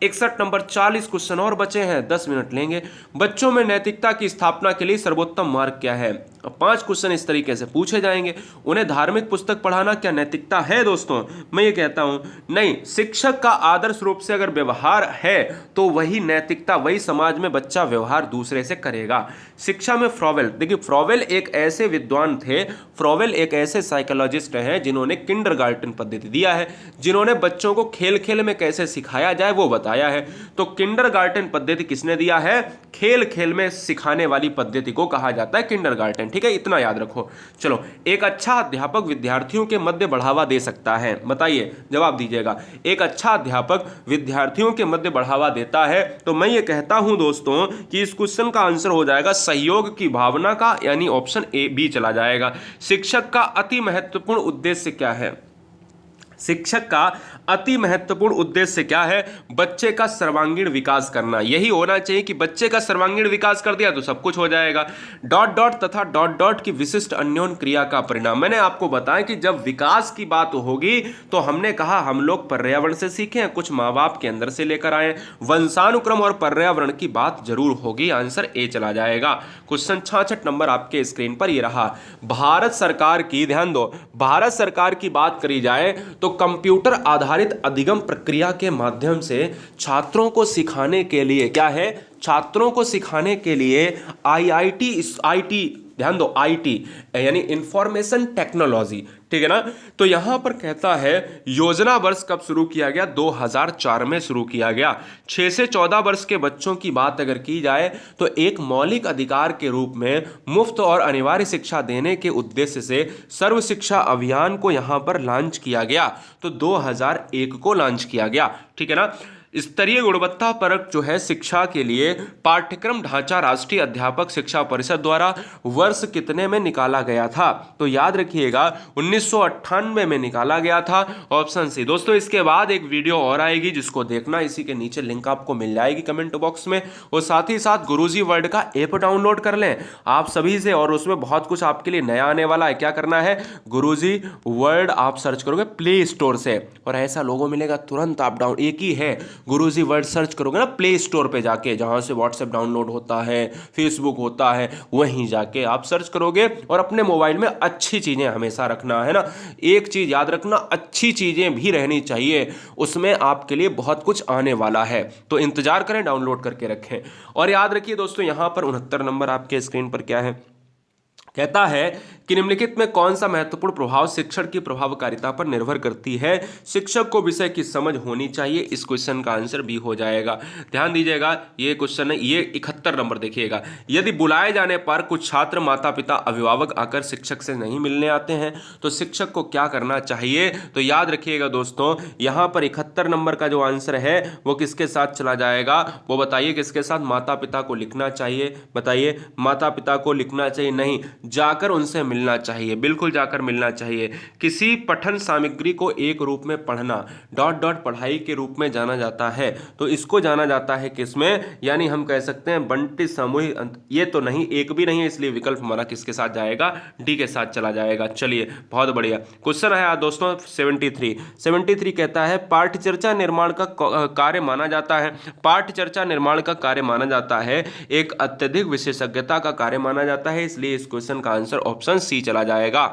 61 नंबर, 40 क्वेश्चन और बचे हैं, 10 मिनट लेंगे। बच्चों में नैतिकता की स्थापना के लिए सर्वोत्तम मार्ग क्या है? 5 क्वेश्चन इस तरीके से पूछे जाएंगे। उन्हें धार्मिक पुस्तक पढ़ाना क्या नैतिकता है? दोस्तों मैं ये कहता हूं नहीं, शिक्षक का आदर्श रूप से अगर व्यवहार है तो वही नैतिकता, वही समाज में बच्चा व्यवहार दूसरे से करेगा। शिक्षा में फ्रॉवेल, देखिए फ्रॉवेल एक ऐसे विद्वान थे, फ्रॉवेल एक ऐसे साइकोलॉजिस्ट हैं जिन्होंने किंडरगार्टन पद्धति दिया है, जिन्होंने बच्चों को खेल खेल में कैसे सिखाया जाए वो बताया है। तो किंडरगार्टन पद्धति किसने दिया है? खेल खेल में सिखाने वाली पद्धति को कहा जाता है किंडरगार्टन। ठीक है, इतना याद रखो। चलो, एक अच्छा अध्यापक विद्यार्थियों के मध्य बढ़ावा दे सकता है, बताइए, जवाब दीजिएगा। एक अच्छा अध्यापक विद्यार्थियों के मध्य बढ़ावा देता है, तो मैं ये कहता हूं दोस्तों कि इस क्वेश्चन का आंसर हो जाएगा सहयोग की भावना का, यानी ऑप्शन ए बी चला जाएगा। शिक्षक का अति महत्वपूर्ण उद्देश्य क्या है? शिक्षक का अति महत्वपूर्ण उद्देश्य क्या है? बच्चे का सर्वांगीण विकास करना। यही होना चाहिए कि बच्चे का सर्वांगीण विकास कर दिया तो सब कुछ हो जाएगा। डॉट डॉट तथा डॉट डॉट की विशिष्ट अन्योन क्रिया का परिणाम। मैंने आपको बताया कि जब विकास की बात होगी तो हमने कहा हम लोग पर्यावरण से सीखे, कुछ माँ बाप के अंदर से लेकर आए। वंशानुक्रम और पर्यावरण की बात जरूर होगी, आंसर ए चला जाएगा। क्वेश्चन 66 नंबर आपके स्क्रीन पर ये रहा। भारत सरकार की, ध्यान दो, भारत सरकार की बात करी जाए तो कंप्यूटर आधारित अधिगम प्रक्रिया के माध्यम से छात्रों को सिखाने के लिए क्या है? छात्रों को सिखाने के लिए आईटी, ध्यान दो, आईटी यानी इंफॉर्मेशन टेक्नोलॉजी, ठीक है ना। तो यहां पर कहता है योजना वर्ष कब शुरू किया गया? 2004 में शुरू किया गया। 6 से 14 वर्ष के बच्चों की बात अगर की जाए तो एक मौलिक अधिकार के रूप में मुफ्त और अनिवार्य शिक्षा देने के उद्देश्य से सर्व शिक्षा अभियान को यहां पर लॉन्च किया गया, तो 2001 को लॉन्च किया गया, ठीक है ना। स्तरीय गुणवत्ता परक जो है शिक्षा के लिए पाठ्यक्रम ढांचा राष्ट्रीय अध्यापक शिक्षा परिषद द्वारा वर्ष कितने में निकाला गया था? तो याद रखिएगा 1998 में निकाला गया था, ऑप्शन सी। दोस्तों इसके बाद एक वीडियो और आएगी जिसको देखना, इसी के नीचे लिंक आपको मिल जाएगी कमेंट बॉक्स में। और साथ ही साथ गुरुजी वर्ल्ड का ऐप डाउनलोड कर लें आप सभी से, और उसमें बहुत कुछ आपके लिए नया आने वाला है। क्या करना है? गुरुजी वर्ल्ड आप सर्च करोगे प्ले स्टोर से, और ऐसा लोगो मिलेगा तुरंत आप डाउन, एक ही है गुरुजी वर्ल्ड सर्च करोगे ना प्ले स्टोर पे जाके, जहां से व्हाट्सएप डाउनलोड होता है, फेसबुक होता है, वहीं जाके आप सर्च करोगे। और अपने मोबाइल में अच्छी चीजें हमेशा रखना है ना, एक चीज याद रखना, अच्छी चीजें भी रहनी चाहिए, उसमें आपके लिए बहुत कुछ आने वाला है, तो इंतजार करें, डाउनलोड करके रखें। और याद रखिए दोस्तों यहां पर 69 नंबर आपके स्क्रीन पर क्या है? कहता है कि निम्नलिखित में कौन सा महत्वपूर्ण प्रभाव शिक्षण की प्रभावकारिता पर निर्भर करती है? शिक्षक को विषय की समझ होनी चाहिए, इस क्वेश्चन का आंसर बी हो जाएगा। ध्यान दीजिएगा, ये क्वेश्चन है, ये 71 नंबर देखिएगा। यदि बुलाए जाने पर कुछ छात्र, माता पिता, अभिभावक आकर शिक्षक से नहीं मिलने आते हैं तो शिक्षक को क्या करना चाहिए? तो याद रखिएगा दोस्तों, यहां पर 71 नंबर का जो आंसर है वो किसके साथ चला जाएगा? वो बताइए किसके साथ? माता पिता को लिखना चाहिए, बताइए। माता पिता को लिखना चाहिए? नहीं, जाकर उनसे मिलना चाहिए, बिल्कुल जाकर मिलना चाहिए। किसी पठन सामग्री को एक रूप में पढ़ना, डॉट डॉट पढ़ाई के रूप में जाना जाता है, तो इसको जाना जाता है किसमें? यानी हम कह सकते हैं बंटी सामूहिक, ये तो नहीं, एक भी नहीं है, इसलिए विकल्प हमारा किसके साथ जाएगा? डी के साथ चला जाएगा। चलिए बहुत बढ़िया क्वेश्चन है दोस्तों। 73 कहता है पाठ्य चर्चा निर्माण का कार्य माना जाता है, पाठ्य चर्चा निर्माण का कार्य माना जाता है, एक अत्यधिक विशेषज्ञता का कार्य माना जाता है, इसलिए इस क्वेश्चन का आंसर ऑप्शन सी चला जाएगा।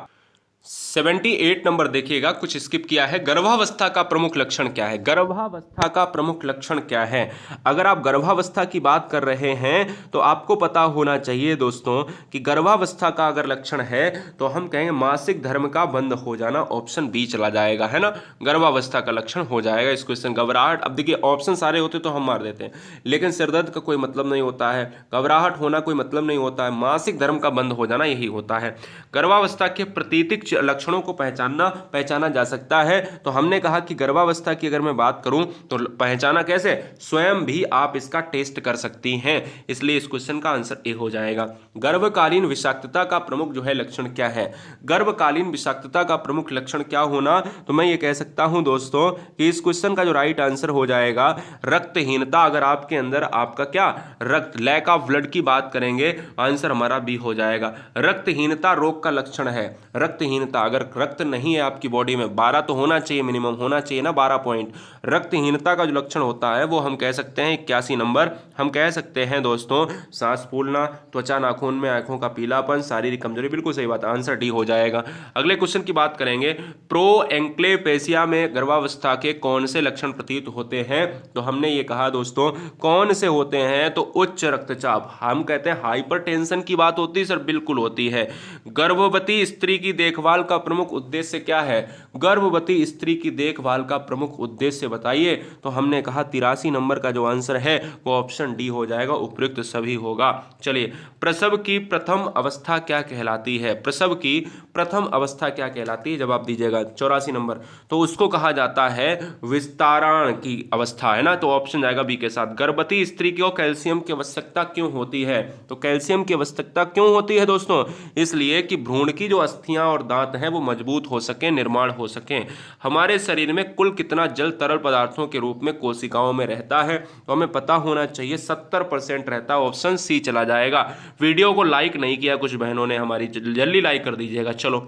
78 नंबर देखिएगा, कुछ स्किप किया है। गर्भावस्था का प्रमुख लक्षण क्या है? गर्भावस्था का प्रमुख लक्षण क्या है? अगर आप गर्भावस्था की बात कर रहे हैं तो आपको पता होना चाहिए दोस्तों कि गर्भावस्था का अगर लक्षण है तो हम कहेंगे मासिक धर्म का बंद हो जाना, ऑप्शन बी चला जाएगा, है ना। गर्भावस्था का लक्षण हो जाएगा इस क्वेश्चन। घबराहट, अब देखिए ऑप्शन सारे होते तो हम मार देते हैं, लेकिन सिरदर्द का कोई मतलब नहीं होता है, घबराहट होना कोई मतलब नहीं होता है, मासिक धर्म का बंद हो जाना यही होता है। गर्भावस्था के प्रतीतिक लक्षणों को पहचाना जा सकता है। तो हमने कहा कि गर्भावस्था की अगर मैं बात करूं तो पहचाना कैसे, स्वयं भी आप इसका टेस्ट कर सकती हैं, इसलिए इस क्वेश्चन का आंसर ए हो जाएगा। गर्भकालीन विषाक्तता का प्रमुख जो है लक्षण क्या है? गर्भकालीन विषाक्तता का प्रमुख लक्षण क्या होना, तो मैं ये कह सकता हूं दोस्तों कि इस क्वेश्चन का जो राइट आंसर हो जाएगा रक्तहीनता। अगर आपके अंदर आपका क्या रक्त, लैक ऑफ ब्लड की बात करेंगे, आंसर हमारा बी हो जाएगा। रक्तहीनता रोग का लक्षण है। रक्तहीनता, अगर रक्त नहीं है आपकी बॉडी में, 12 तो होना चाहिए, मिनिमम होना चाहिए ना 12 पॉइंट। रक्तहीनता का जो लक्षण होता है वो हम कह सकते हैं 81 नंबर, हम कह सकते हैं दोस्तों सांस फूलना, त्वचा नाखून में आंखों का पीलापन, शारीरिक कमजोरी। बिल्कुल सही बात, आंसर डी हो जाएगा। अगले क्वेश्चन की बात करेंगे, प्रो एंक्लेपेसिया में गर्भावस्था के कौन से लक्षण प्रतीत होते हैं? तो हमने ये कहा दोस्तों कौन से होते हैं, तो उच्च रक्तचाप, हम कहते हैं हाइपरटेंशन की बात होती है सर, बिल्कुल होती है। गर्भवती स्त्री की देखभाल का प्रमुख उद्देश्य क्या है? गर्भवती स्त्री की देखभाल का प्रमुख उद्देश्य बताइए, तो हमने कहा 83 नंबर का जो आंसर है वो ऑप्शन डी हो जाएगा, उपयुक्त सभी होगा। चलिए, प्रसव की प्रथम अवस्था क्या कहलाती है? प्रसव की प्रथम अवस्था क्या कहलाती है? जवाब दीजिएगा 84 नंबर। तो उसको कहा जाता है विस्तारण की अवस्था, है ना, तो ऑप्शन जाएगा बी के साथ। गर्भवती स्त्री को कैल्शियम की आवश्यकता क्यों होती है? तो कैल्शियम की आवश्यकता क्यों होती है दोस्तों? इसलिए कि भ्रूण की जो अस्थियां और दांत हैं वो मजबूत हो सके, निर्माण हो सके। हमारे शरीर में कुल कितना जल तरल पदार्थों के रूप में कोशिकाओं में रहता है? तो हमें पता होना चाहिए 70% रहता है, ऑप्शन सी चला जाएगा। वीडियो को लाइक नहीं किया कुछ बहनों ने हमारी, जल्दी लाइक कर दीजिएगा। चलो,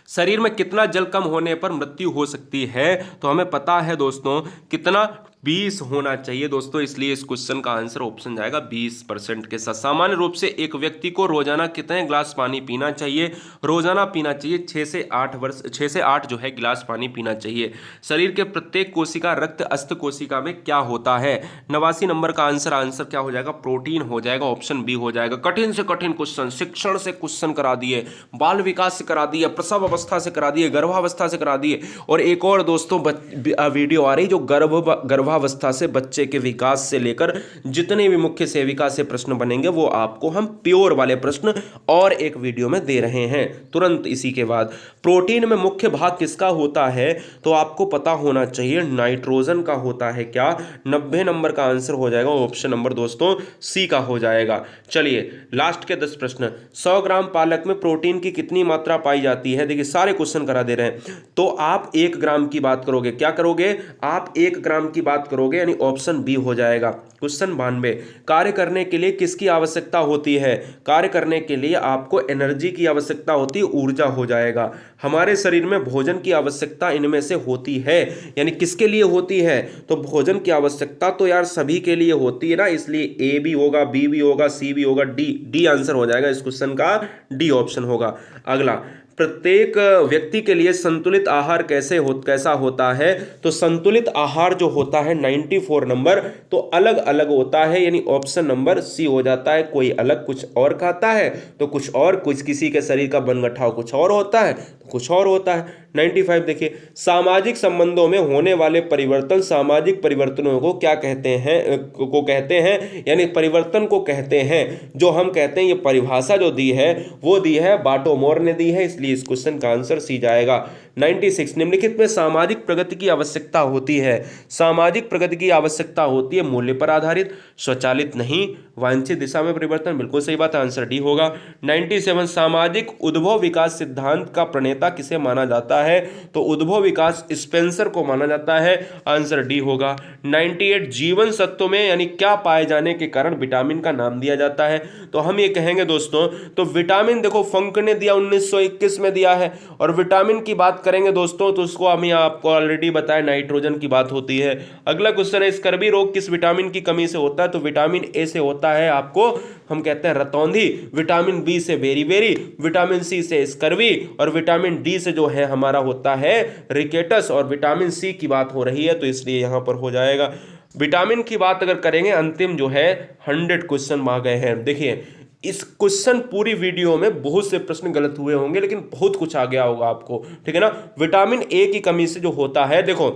शरीर में कितना जल कम होने पर मृत्यु हो सकती है? तो हमें पता है दोस्तों कितना, 20 होना चाहिए दोस्तों, इसलिए इस क्वेश्चन का आंसर ऑप्शन जाएगा 20% के साथ। सामान्य रूप से एक व्यक्ति को रोजाना कितने गिलास पानी पीना चाहिए? रोजाना पीना चाहिए 6 से 8 जो है गिलास पानी पीना चाहिए। शरीर के प्रत्येक कोशिका, रक्त अस्त कोशिका में क्या होता है? 89 नंबर का आंसर क्या हो जाएगा? प्रोटीन हो जाएगा, ऑप्शन बी हो जाएगा। कठिन से कठिन क्वेश्चन, शिक्षण से क्वेश्चन करा दिए, बाल विकास से करा दिए, प्रसव अवस्था से करा दिए, गर्भावस्था से करा दिए, और एक और दोस्तों वीडियो आ रही जो गर्भावस्था से बच्चे के विकास से लेकर जितने भी मुख्य सेविका से प्रश्न बनेंगे वो आपको हम प्योर वाले प्रश्न और एक वीडियो में दे रहे हैं तुरंत इसी के बाद। प्रोटीन में मुख्य भाग किसका होता है? तो आपको पता होना चाहिए नाइट्रोजन का होता है। क्या? 90 नंबर का आंसर हो जाएगा, ऑप्शन नंबर दोस्तों सी का हो जाएगा। चलिए, लास्ट के 10 प्रश्न। 100 ग्राम पालक में प्रोटीन की कितनी मात्रा पाई जाती है? देखिए सारे क्वेश्चन करा दे रहे हैं, तो आप 1 ग्राम की बात करोगे। क्या करोगे आप? 1 ग्राम की बात करोगे, यानी ऑप्शन बी हो जाएगा। क्वेश्चन 92, कार्य करने के लिए किसकी आवश्यकता होती है? कार्य करने के लिए आपको एनर्जी की आवश्यकता होती है, ऊर्जा हो जाएगा। हमारे शरीर में भोजन की आवश्यकता इनमें से होती है, यानी किसके लिए होती है? तो भोजन की आवश्यकता तो यार सभी के लिए होती है ना, इसलिए ए भी होगा, बी भी होगा, सी भी होगा, डी आंसर हो जाएगा इस क्वेश्चन का, डी ऑप्शन होगा। अगला, प्रत्येक व्यक्ति के लिए संतुलित आहार कैसा होता है? तो संतुलित आहार जो होता है 94 नंबर, तो अलग अलग होता है, यानी ऑप्शन नंबर सी हो जाता है। कोई अलग कुछ और खाता है तो कुछ और, कुछ किसी के शरीर का बनगठाव कुछ और होता है तो कुछ और होता है। 95 देखिए, सामाजिक संबंधों में होने वाले परिवर्तन सामाजिक परिवर्तनों को क्या कहते हैं? यानी परिवर्तन को कहते हैं। जो हम कहते हैं, ये परिभाषा जो दी है वो दी है बाटोमोर ने दी है, इसलिए इस क्वेश्चन का आंसर सी जाएगा। 96, निम्नलिखित में सामाजिक प्रगति की आवश्यकता होती है। सामाजिक प्रगति की आवश्यकता होती है मूल्य पर आधारित, स्वचालित नहीं, वांछित दिशा में परिवर्तन, बिल्कुल सही बात है, आंसर डी होगा। 97, सामाजिक उद्भव विकास सिद्धांत का प्रणेता किसे माना जाता है? तो उद्भव विकास स्पेंसर को माना जाता है, आंसर डी होगा। 98, जीवन सत्व में यानी क्या पाए जाने के कारण विटामिन का नाम दिया जाता है? तो हम ये कहेंगे दोस्तों, तो विटामिन देखो फंक ने दिया 1921 में दिया है, और विटामिन की बात करेंगे दोस्तों तो उसको हम आपको ऑलरेडी बताया नाइट्रोजन की बात होती है। अगला क्वेश्चन है, स्कर्वी रोग किस विटामिन की कमी से होता है? तो विटामिन ए से होता है आपको हम कहते हैं रतौंधी, विटामिन बी से बेरी बेरी, विटामिन सी से स्कर्वी, और विटामिन डी से जो है हमारा होता है रिकेटस, और विटामिन सी की बात हो रही है तो इसलिए यहां पर हो जाएगा। विटामिन की बात अगर करेंगे, अंतिम जो है 100 क्वेश्चन आ गए हैं। देखिए इस क्वेश्चन पूरी वीडियो में बहुत से प्रश्न गलत हुए होंगे, लेकिन बहुत कुछ आ गया होगा आपको, ठीक है ना। विटामिन ए की कमी से जो होता है, देखो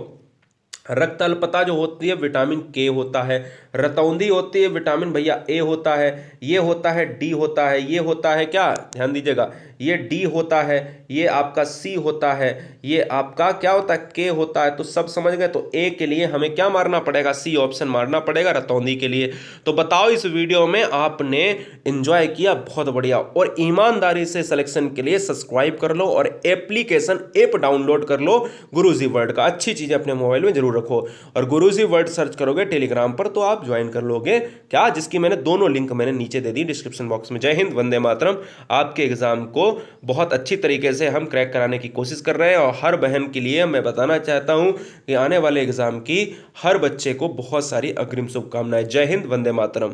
रक्त अल्पता जो होती है विटामिन के होता है, रतौंधी होती है विटामिन भैया ए होता है, ये होता है डी होता है, ये होता है क्या, ध्यान दीजिएगा, ये डी होता है, ये आपका सी होता है, ये आपका क्या होता है के होता है। तो सब समझ गए। तो ए के लिए हमें क्या मारना पड़ेगा, सी ऑप्शन मारना पड़ेगा रतौंधी के लिए। तो बताओ इस वीडियो में आपने एंजॉय किया, बहुत बढ़िया। और ईमानदारी से सिलेक्शन के लिए सब्सक्राइब कर लो और एप्लीकेशन ऐप डाउनलोड कर लो गुरुजी वर्ल्ड का। अच्छी चीजें अपने मोबाइल में जरूर रखो, और गुरुजी वर्ल्ड सर्च करोगे टेलीग्राम पर तो आप ज्वाइन कर लोगे क्या, जिसकी मैंने दोनों लिंक मैंने नीचे दे दी डिस्क्रिप्शन बॉक्स में। जय हिंद, वंदे मातरम। आपके एग्जाम को बहुत अच्छी तरीके से हम क्रैक कराने की कोशिश कर रहे हैं, और हर बहन के लिए मैं बताना चाहता हूं कि आने वाले एग्जाम की हर बच्चे को बहुत सारी अग्रिम शुभकामनाएं। जय हिंद, वंदे मातरम।